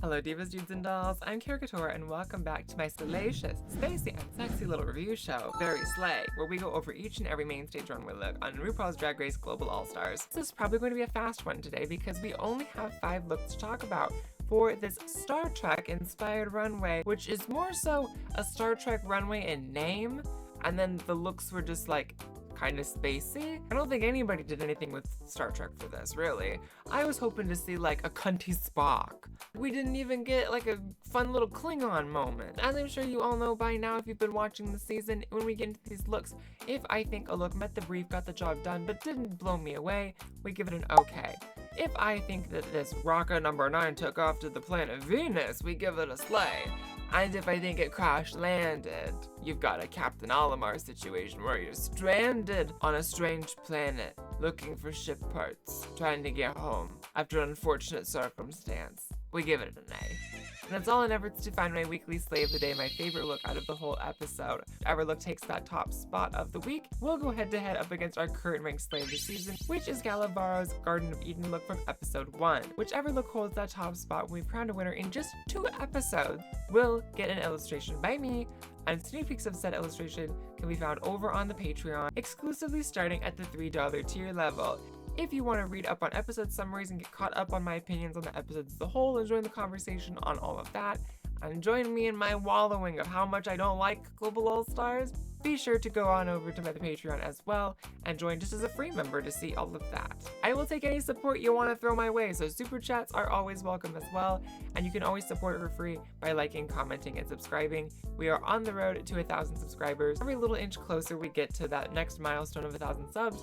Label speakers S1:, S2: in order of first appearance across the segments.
S1: Hello divas, dudes, and dolls, I'm Kira and welcome back to my salacious, spacey, and sexy little review show, Very Slay, where we go over each and every main stage runway look on RuPaul's Drag Race Global All-Stars. This is probably going to be a fast one today because we only have 5 looks to talk about for this Star Trek-inspired runway, which is more so a Star Trek runway in name, and then the looks were just like kind of spacey. I don't think anybody did anything with Star Trek for this, really. I was hoping to see like a cunty Spock. We didn't even get like a fun little Klingon moment. As I'm sure you all know by now if you've been watching the season, when we get into these looks, if I think a look met the brief, got the job done, but didn't blow me away, we give it an okay. If I think that this rocket number 9 took off to the planet Venus, we give it a slay. And if I think it crash landed, you've got a Captain Olimar situation where you're stranded on a strange planet, looking for ship parts, trying to get home after an unfortunate circumstance. We give it an A. And that's all in efforts to find my weekly Slay of the Day, my favorite look out of the whole episode. Whichever look takes that top spot of the week, we'll go head to head up against our current ranked Slay of the season, which is Galavaro's Garden of Eden look from episode 1. Whichever look holds that top spot when we crown a winner in just 2 episodes, will get an illustration by me, and sneak peeks of said illustration can be found over on the Patreon, exclusively starting at the $3 tier level. If you want to read up on episode summaries and get caught up on my opinions on the episodes as a whole and join the conversation on all of that, and join me in my wallowing of how much I don't like Global All-Stars, be sure to go on over to my Patreon as well and join just as a free member to see all of that. I will take any support you want to throw my way, so super chats are always welcome as well, and you can always support for free by liking, commenting, and subscribing. We are on the road to 1,000 subscribers. Every little inch closer we get to that next milestone of 1,000 subs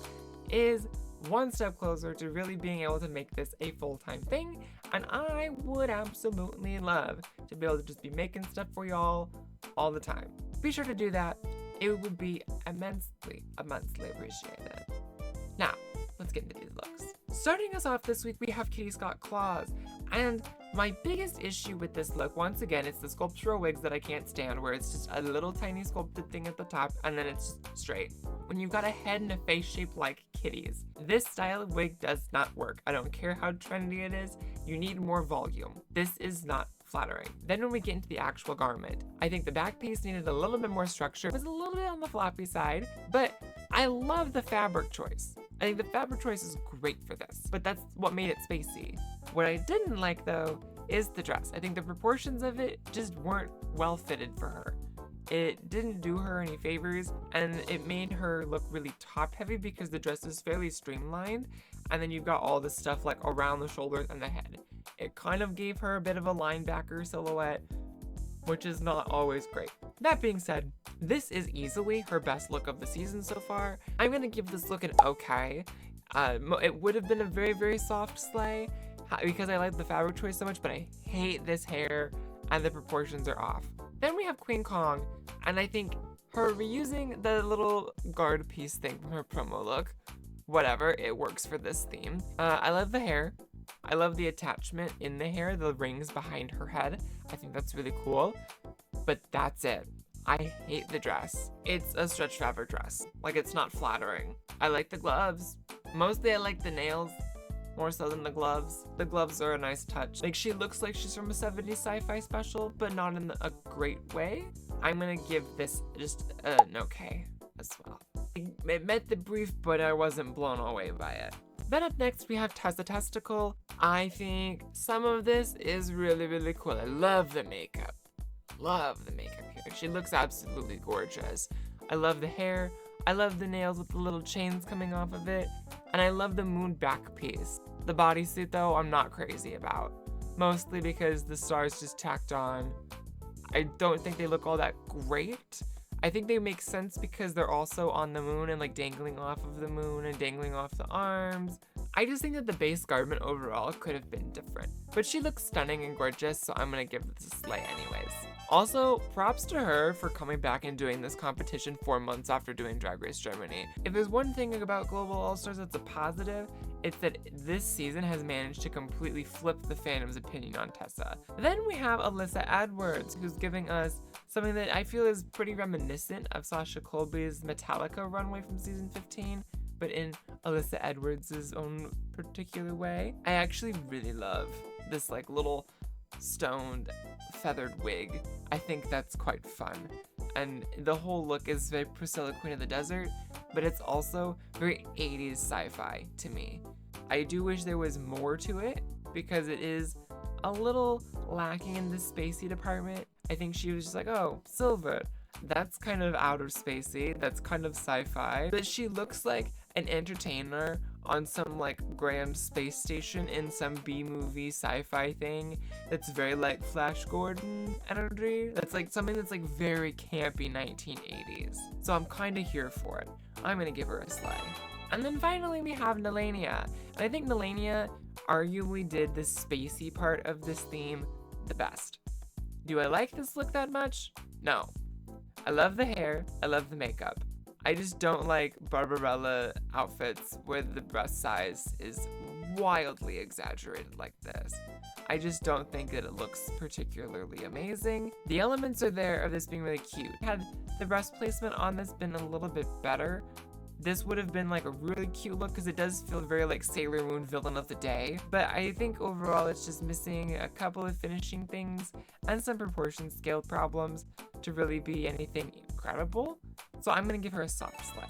S1: is one step closer to really being able to make this a full-time thing, and I would absolutely love to be able to just be making stuff for y'all all the time. Be sure to do that. It would be immensely appreciated. Now, let's get into these looks. Starting us off this week, we have Kitty Scott Claus, and my biggest issue with this look, once again, it's the sculptural wigs that I can't stand, where it's just a little tiny sculpted thing at the top, and then it's just straight. When you've got a head and a face shaped like kitties, this style of wig does not work. I don't care how trendy it is, you need more volume. This is not flattering. Then when we get into the actual garment, I think the back piece needed a little bit more structure. It was a little bit on the floppy side, but I love the fabric choice. I think the fabric choice is great for this, but that's what made it spacey. What I didn't like though is the dress. I think the proportions of it just weren't well fitted for her. It didn't do her any favors, and it made her look really top heavy because the dress is fairly streamlined, and then you've got all this stuff like around the shoulders and the head. It kind of gave her a bit of a linebacker silhouette, which is not always great. That being said, this is easily her best look of the season so far. I'm gonna give this look an okay. It would have been a very soft slay because I like the fabric choice so much, but I hate this hair and the proportions are off. Then we have Queen Kong, and I think her reusing the little guard piece thing from her promo look, whatever, it works for this theme. I love the hair. I love the attachment in the hair, the rings behind her head. I think that's really cool, but that's it. I hate the dress. It's a stretch fabric dress. Like, it's not flattering. I like the gloves. Mostly I like the nails, more so than the gloves. The gloves are a nice touch. Like, she looks like she's from a 70s sci-fi special, but not in a great way. I'm gonna give this just an okay as well. It met the brief, but I wasn't blown away by it. Then up next, we have Tessa Testicle. I think some of this is really cool. I love the makeup. Love the makeup here. She looks absolutely gorgeous. I love the hair. I love the nails with the little chains coming off of it. And I love the moon back piece. The bodysuit, though, I'm not crazy about. Mostly because the stars just tacked on. I don't think they look all that great. I think they make sense because they're also on the moon and like dangling off of the moon and dangling off the arms. I just think that the base garment overall could have been different. But she looks stunning and gorgeous, so I'm gonna give this a slay anyways. Also, props to her for coming back and doing this competition 4 months after doing Drag Race Germany. If there's one thing about Global All-Stars that's a positive, it's that this season has managed to completely flip the fandom's opinion on Tessa. Then we have Alyssa Edwards, who's giving us something that I feel is pretty reminiscent of Sasha Colby's Metallica runway from season 15, but in Alyssa Edwards' own particular way. I actually really love this like little stoned feathered wig. I think that's quite fun. And the whole look is very Priscilla Queen of the Desert, but it's also very 80s sci-fi to me. I do wish there was more to it because it is a little lacking in the spacey department. I think she was just like, oh, silver. That's kind of outer spacey. That's kind of sci-fi. But she looks like an entertainer on some like grand space station in some B-movie sci-fi thing that's very like Flash Gordon energy. That's like something that's like very campy 1980s. So I'm kind of here for it. I'm gonna give her a slay. And then finally we have Nelania. And I think Nelania arguably did the spacey part of this theme the best. Do I like this look that much? No. I love the hair, I love the makeup. I just don't like Barbarella outfits where the breast size is wildly exaggerated like this. I just don't think that it looks particularly amazing. The elements are there of this being really cute. Had the breast placement on this been a little bit better, this would have been like a really cute look because it does feel very like Sailor Moon villain of the day. But I think overall it's just missing a couple of finishing things and some proportion scale problems to really be anything incredible. So I'm gonna give her a soft slay.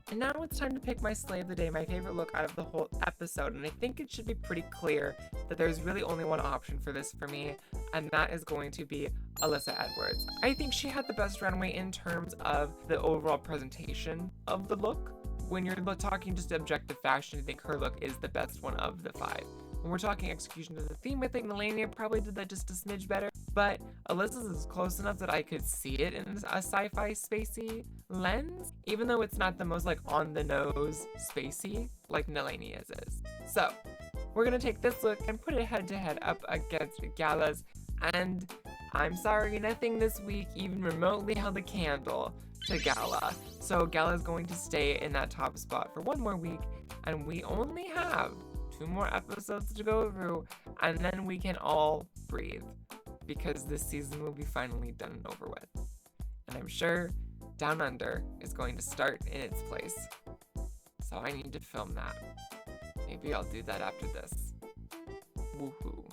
S1: And now it's time to pick my slay of the day, my favorite look out of the whole episode. And I think it should be pretty clear that there's really only one option for this for me, and that is going to be Alyssa Edwards. I think she had the best runway in terms of the overall presentation of the look. When you're talking just objective fashion, I think her look is the best one of the five. When we're talking execution of the theme, I think Nelania probably did that just a smidge better, but Alyssa's is close enough that I could see it in a sci-fi spacey lens, even though it's not the most like on the nose spacey like Nelania's is. So we're gonna take this look and put it head to head up against Gala's, and I'm sorry, nothing this week even remotely held a candle to Gala. So Gala's going to stay in that top spot for one more week, and we only have 2 more episodes to go through, and then we can all breathe because this season will be finally done and over with. And I'm sure Down Under is going to start in its place. So I need to film that. Maybe I'll do that after this. Woohoo.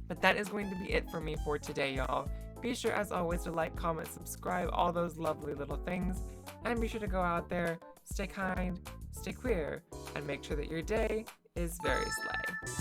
S1: But that is going to be it for me for today, y'all. Be sure as always to like, comment, subscribe, all those lovely little things. And be sure to go out there, stay kind, stay queer, and make sure that your day is very slay.